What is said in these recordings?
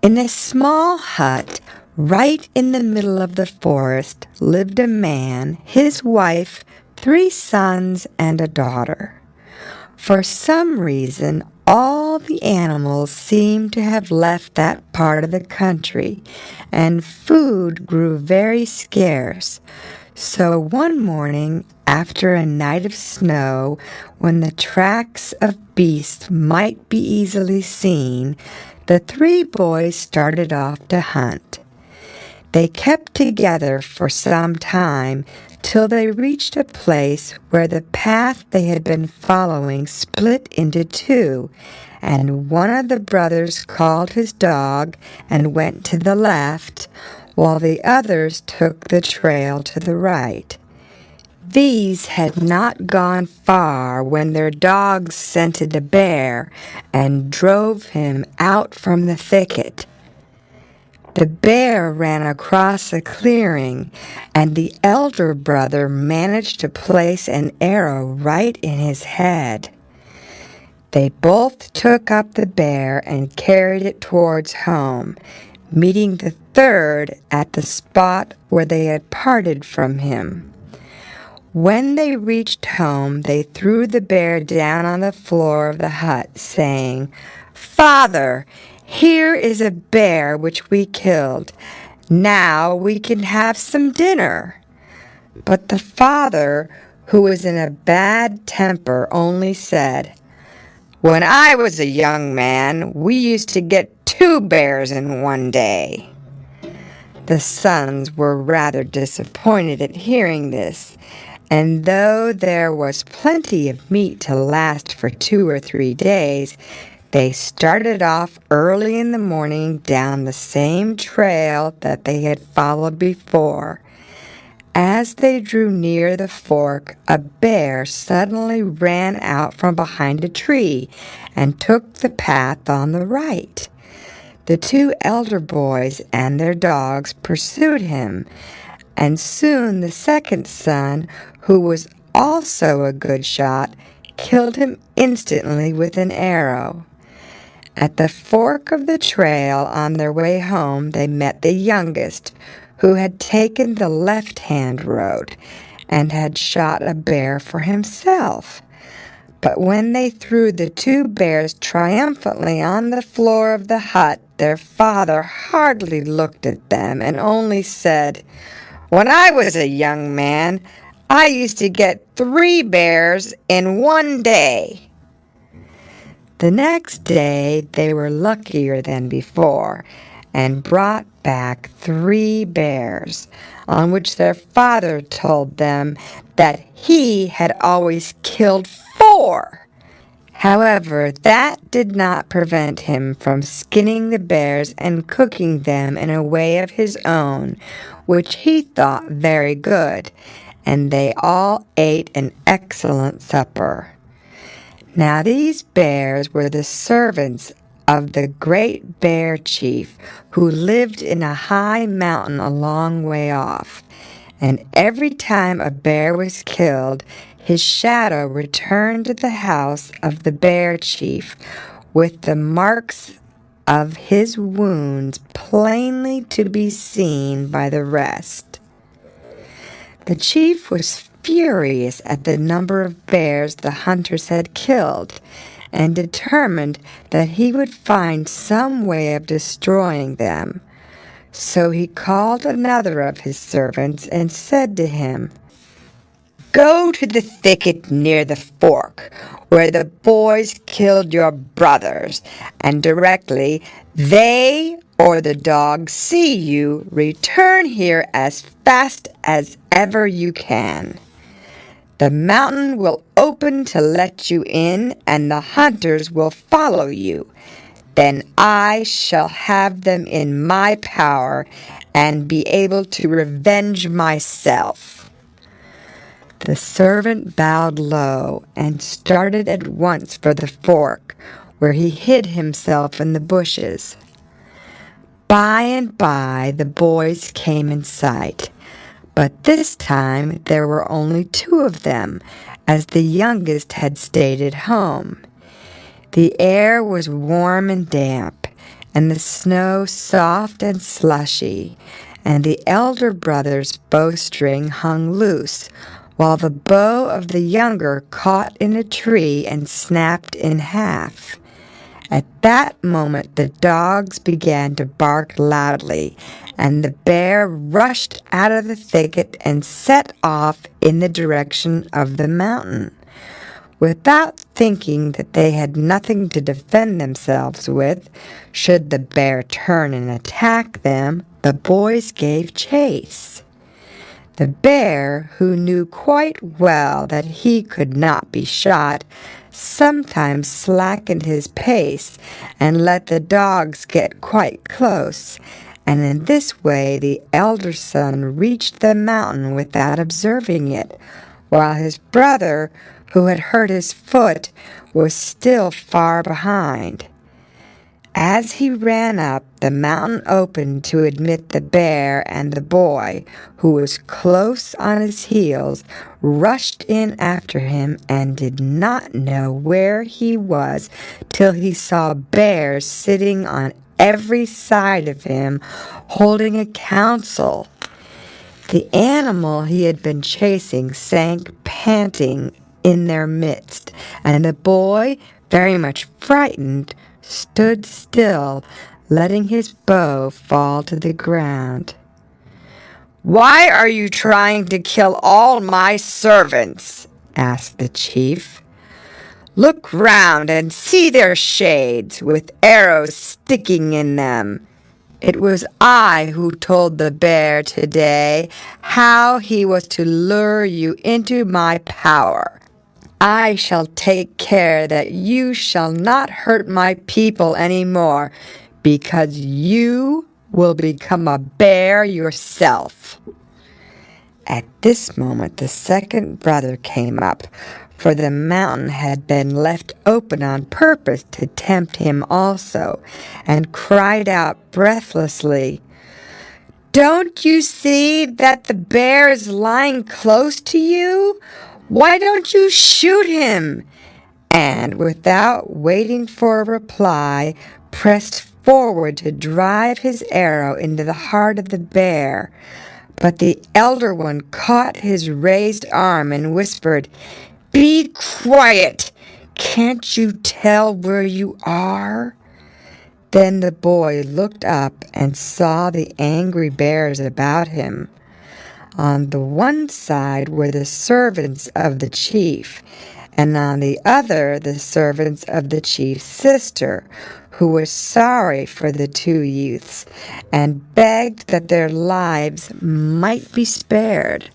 In a small hut right in the middle of the forest lived a man, his wife, 3 sons, and a daughter. For some reason, all the animals seemed to have left that part of the country, and food grew very scarce. So one morning, after a night of snow, when the tracks of beasts might be easily seen, the 3 boys started off to hunt. They kept together for some time till they reached a place where the path they had been following split into 2, and one of the brothers called his dog and went to the left, while the others took the trail to the right. These had not gone far when their dogs scented a bear and drove him out from the thicket. The bear ran across a clearing, and the elder brother managed to place an arrow right in his head. They both took up the bear and carried it towards home, meeting the third at the spot where they had parted from him. When they reached home, they threw the bear down on the floor of the hut, saying, "Father, here is a bear which we killed. Now we can have some dinner." But the father, who was in a bad temper, only said, "When I was a young man, we used to get 2 bears in one day." The sons were rather disappointed at hearing this, and though there was plenty of meat to last for 2 or 3 days, they started off early in the morning down the same trail that they had followed before. As they drew near the fork, a bear suddenly ran out from behind a tree and took the path on the right. The 2 elder boys and their dogs pursued him, and soon the second son, who was also a good shot, killed him instantly with an arrow. At the fork of the trail on their way home, they met the youngest, who had taken the left-hand road and had shot a bear for himself. But when they threw the 2 bears triumphantly on the floor of the hut, their father hardly looked at them and only said, "When I was a young man, I used to get 3 bears in one day." The next day they were luckier than before and brought back 3 bears, on which their father told them that he had always killed 4. However, that did not prevent him from skinning the bears and cooking them in a way of his own, which he thought very good, and they all ate an excellent supper. Now these bears were the servants of the great bear chief, who lived in a high mountain a long way off, and every time a bear was killed, his shadow returned to the house of the bear chief, with the marks of his wounds plainly to be seen by the rest. The chief was furious at the number of bears the hunters had killed, and determined that he would find some way of destroying them. So he called another of his servants and said to him, "Go to the thicket near the fork, where the boys killed your brothers, and directly they or the dogs see you, return here as fast as ever you can. The mountain will open to let you in, and the hunters will follow you. Then I shall have them in my power and be able to revenge myself." The servant bowed low and started at once for the fork, where he hid himself in the bushes. By and by the boys came in sight, but this time there were only 2 of them, as the youngest had stayed at home. The air was warm and damp, and the snow soft and slushy, and the elder brother's bowstring hung loose, while the bow of the younger caught in a tree and snapped in half. At that moment the dogs began to bark loudly, and the bear rushed out of the thicket and set off in the direction of the mountain. Without thinking that they had nothing to defend themselves with, should the bear turn and attack them, the boys gave chase. The bear, who knew quite well that he could not be shot, sometimes slackened his pace and let the dogs get quite close, and in this way the elder son reached the mountain without observing it, while his brother, who had hurt his foot, was still far behind. As he ran up, the mountain opened to admit the bear, and the boy, who was close on his heels, rushed in after him and did not know where he was till he saw bears sitting on every side of him, holding a council. The animal he had been chasing sank panting in their midst, and the boy, very much frightened, stood still, letting his bow fall to the ground. "Why are you trying to kill all my servants?" asked the chief. "Look round and see their shades, with arrows sticking in them. It was I who told the bear today how he was to lure you into my power. I shall take care that you shall not hurt my people any more, because you will become a bear yourself." At this moment the second brother came up, for the mountain had been left open on purpose to tempt him also, and cried out breathlessly, "Don't you see that the bear is lying close to you? Why don't you shoot him?" And without waiting for a reply, pressed forward to drive his arrow into the heart of the bear. But the elder one caught his raised arm and whispered, "Be quiet! Can't you tell where you are?" Then the boy looked up and saw the angry bears about him. On the one side were the servants of the chief, and on the other the servants of the chief's sister, who were sorry for the two youths, and begged that their lives might be spared.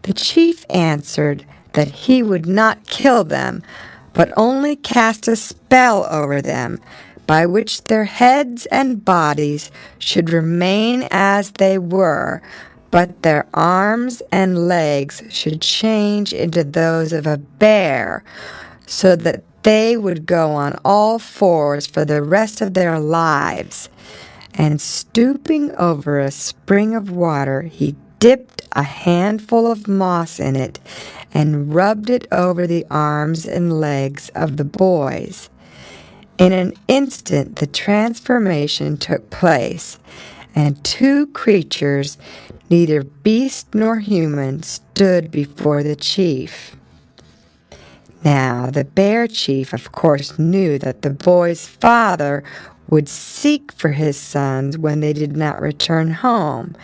The chief answered that he would not kill them, but only cast a spell over them, by which their heads and bodies should remain as they were, but their arms and legs should change into those of a bear, so that they would go on all fours for the rest of their lives. And stooping over a spring of water, he dipped a handful of moss in it and rubbed it over the arms and legs of the boys. In an instant the transformation took place, and two creatures, neither beast nor human, stood before the chief. Now the bear chief, of course, knew that the boy's father would seek for his sons when they did not return home,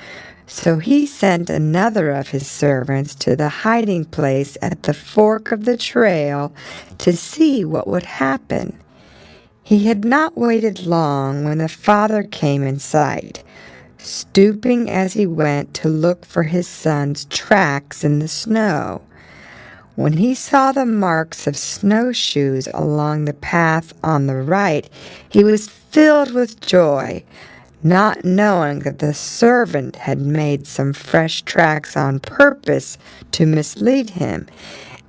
so he sent another of his servants to the hiding place at the fork of the trail to see what would happen. He had not waited long when the father came in sight, stooping as he went to look for his son's tracks in the snow. When he saw the marks of snowshoes along the path on the right, he was filled with joy, not knowing that the servant had made some fresh tracks on purpose to mislead him,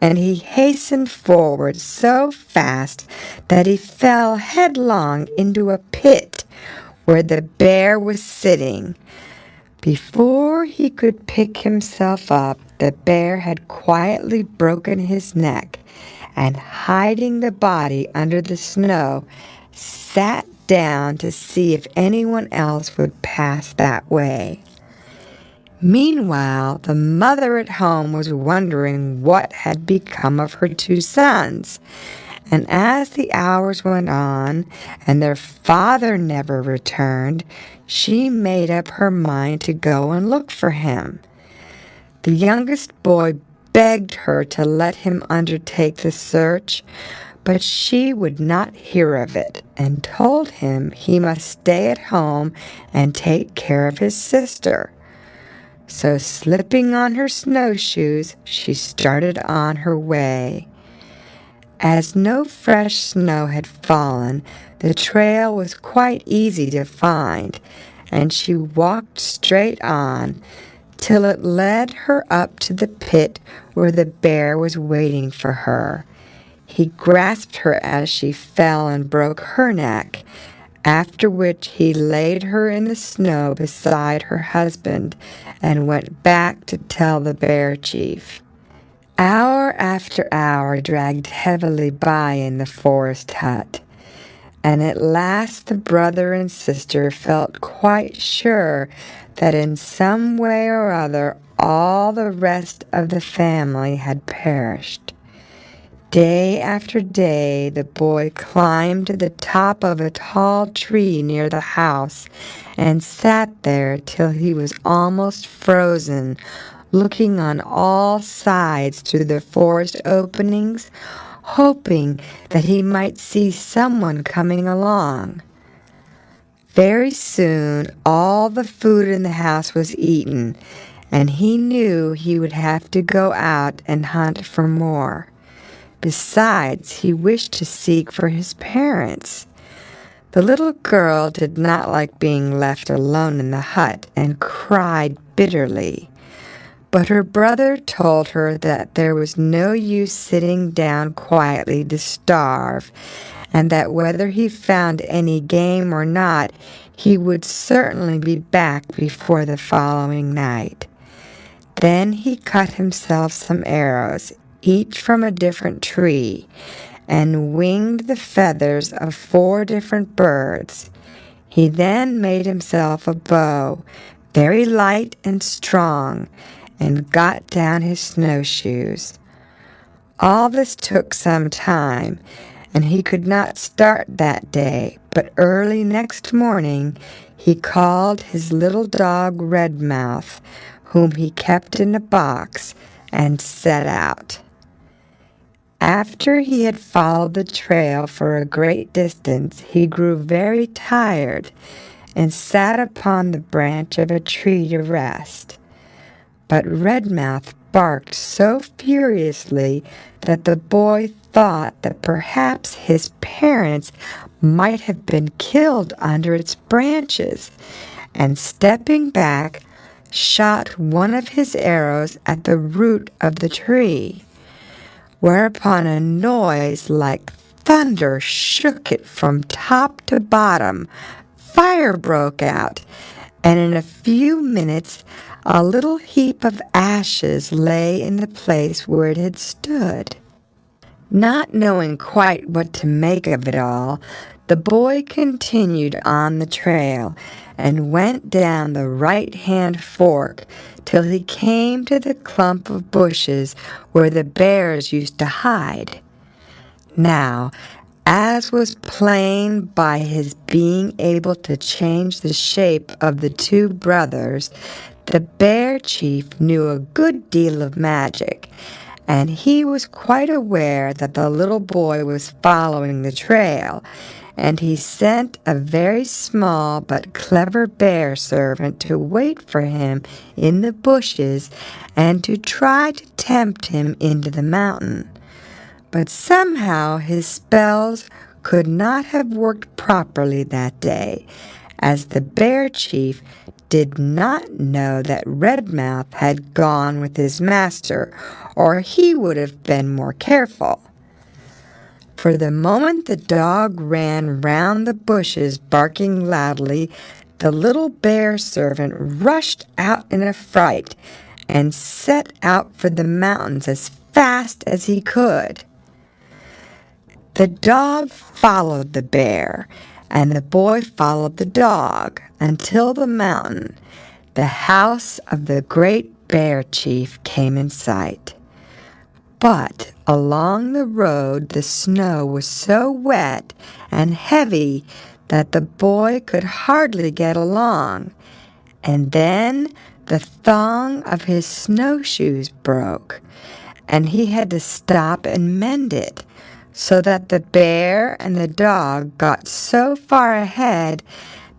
and he hastened forward so fast that he fell headlong into a pit where the bear was sitting. Before he could pick himself up, the bear had quietly broken his neck, and hiding the body under the snow, sat down to see if anyone else would pass that way. Meanwhile, the mother at home was wondering what had become of her two sons. And as the hours went on and their father never returned, she made up her mind to go and look for him. The youngest boy begged her to let him undertake the search, but she would not hear of it and told him he must stay at home and take care of his sister. So slipping on her snowshoes, she started on her way. As no fresh snow had fallen, the trail was quite easy to find, and she walked straight on till it led her up to the pit where the bear was waiting for her. He grasped her as she fell and broke her neck, after which he laid her in the snow beside her husband and went back to tell the bear chief. Hour after hour dragged heavily by in the forest hut, and at last the brother and sister felt quite sure that in some way or other all the rest of the family had perished. Day after day the boy climbed to the top of a tall tree near the house and sat there till he was almost frozen, looking on all sides through the forest openings, hoping that he might see someone coming along. Very soon all the food in the house was eaten, and he knew he would have to go out and hunt for more. Besides, he wished to seek for his parents. The little girl did not like being left alone in the hut and cried bitterly. But her brother told her that there was no use sitting down quietly to starve, and that whether he found any game or not, he would certainly be back before the following night. Then he cut himself some arrows, each from a different tree, and winged the feathers of 4 different birds. He then made himself a bow, very light and strong, and got down his snowshoes. All this took some time, and he could not start that day, but early next morning he called his little dog Redmouth, whom he kept in a box, and set out. After he had followed the trail for a great distance, he grew very tired and sat upon the branch of a tree to rest. But Redmouth barked so furiously that the boy thought that perhaps his parents might have been killed under its branches, and stepping back, shot one of his arrows at the root of the tree, whereupon a noise like thunder shook it from top to bottom. Fire broke out, and in a few minutes a little heap of ashes lay in the place where it had stood. Not knowing quite what to make of it all, the boy continued on the trail and went down the right-hand fork till he came to the clump of bushes where the bears used to hide. Now, as was plain by his being able to change the shape of the 2 brothers, the bear chief knew a good deal of magic, and he was quite aware that the little boy was following the trail, and he sent a very small but clever bear servant to wait for him in the bushes and to try to tempt him into the mountain. But somehow his spells could not have worked properly that day, as the bear chief did not know that Redmouth had gone with his master, or he would have been more careful. For the moment the dog ran round the bushes barking loudly, the little bear servant rushed out in a fright and set out for the mountains as fast as he could. The dog followed the bear, and the boy followed the dog until the mountain. The house of the great bear chief came in sight. But along the road the snow was so wet and heavy that the boy could hardly get along. And then the thong of his snowshoes broke, and he had to stop and mend it, so that the bear and the dog got so far ahead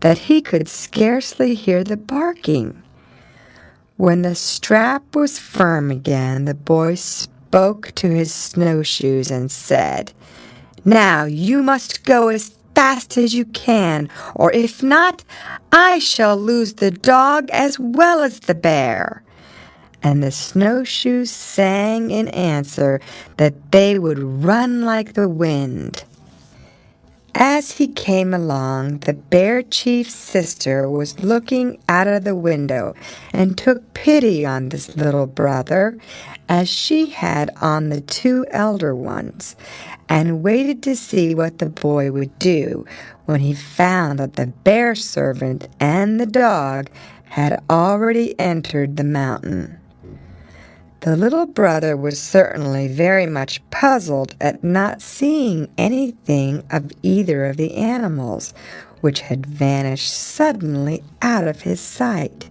that he could scarcely hear the barking. When the strap was firm again, the boy spoke to his snowshoes and said, "Now you must go as fast as you can, or if not, I shall lose the dog as well as the bear." And the snowshoes sang in answer that they would run like the wind. As he came along, the bear chief's sister was looking out of the window and took pity on this little brother, as she had on the two elder ones, and waited to see what the boy would do when he found that the bear servant and the dog had already entered the mountain. The little brother was certainly very much puzzled at not seeing anything of either of the animals, which had vanished suddenly out of his sight.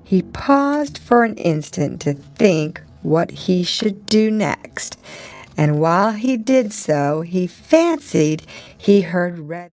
He paused for an instant to think what he should do next, and while he did so, he fancied he heard Red